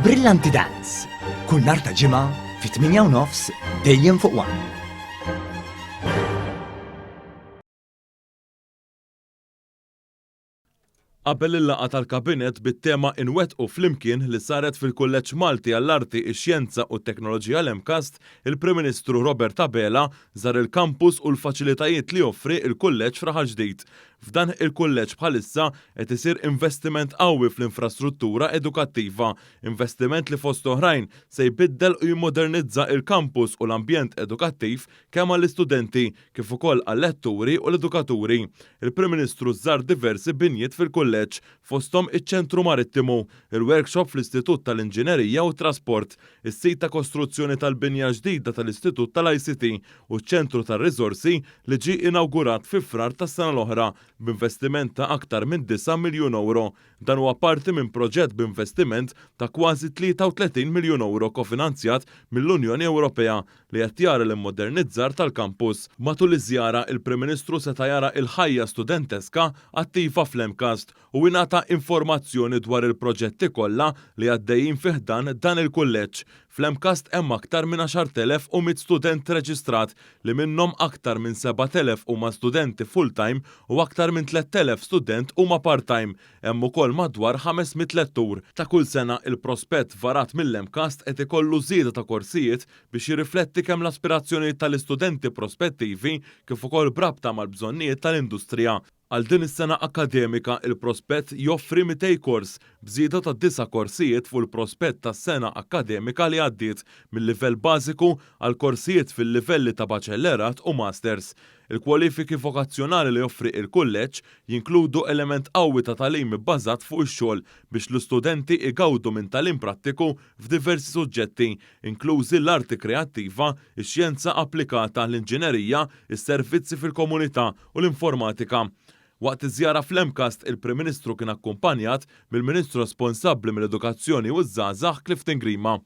Brillanti Dance. Kull nhar ta' ġimgħa fit-8:30 dejjem fuq One. Qabel il-laqgħa tal-kabinet bit-tema inwettqu flimkien li saret fil-Kulleġġ Malti għall-Arti, ix-Xjenza u t-Teknoloġija l-MCAST, il-Prim Ministru Robert Abela żar il-kampus u l-faċilitajiet li joffri il-kulleġġ fraħal ġdid. F'dan il-kulleġġ bħalissa qed isir investiment qawwi fl-infrastruttura edukattiva, investiment li fost oħrajn se jbiddel u jimmodernizza il-kampus u l-ambjent edukattiv kemm għall-istudenti kif ukoll għall-letturi u l-edukaturi. Il-Prim Ministru żar diversi binjiet fil-kulleġġ fosthom iċ-Ċentru Marittimu, il-workshop fl-Istitut tal-Inġinerija u Trasport, is-sit ta' kostruzzjoni tal-binja ġdida tal-Istitut tal-ICT u ċ-Ċentru tar-Riżorsi li ġie inawgurat fi frar tas-sena l-oħra b'investiment ta' aktar minn 9 miljun euro. Dan huwa parti minn proġett b'investiment ta' kważi 33 miljun euro kofinanzjat mill-Unjoni Ewropea li qed jara l-immodernizzar tal-kampus. Matul iż-żjara il-Prim Ministru seta' jara il-ħajja studenteska attiva fl-MCAST u ingħata informazzjoni dwar il-proġetti kollha li għaddejjin fih dan il-kulleġġ. Fl-MCAST hemm aktar minn 10,100 student reġistrat li minnhom aktar minn 7,000 huma studenti full-time u aktar minn 3,000 student huma part-time. Hemm ukoll madwar 500 lettur. Ta' kull sena il-prospett varat mill-MCAST qed ikollu żieda ta' korsijiet biex jirrifletti kemm l-aspirazzjonijiet tal-istudenti prospettivi kif ukoll brabta mal-bżonnijiet tal-industrija. Għal din is-sena akademika il-prospett joffri 200 kors bżieda ta' 9 korsijiet fuq il-prospett tas-sena akademika li għaddiet mill-livell bażiku għal korsijiet fil-livelli ta' baċellerat u masters. Il-kwalifiki vokazzjonali li joffri il-kulleġġ jinkludu element qawwi ta' tagħlim bbażat fuq ix-xogħol biex l-istudenti igawdu minn tagħlim prattiku f'diversi suġġetti, inklużi l-arti kreattiva, ix-xjenza applikata, l-inġinerija, is-servizzi fil-komunità u l-informatika. Waqt iż-żjara fl-MCAST il-Prim Ministru kien akkumpanjat mill-Ministru responsabbli mill-Edukazzjoni u ż-żgħażagħ Clifton Grima.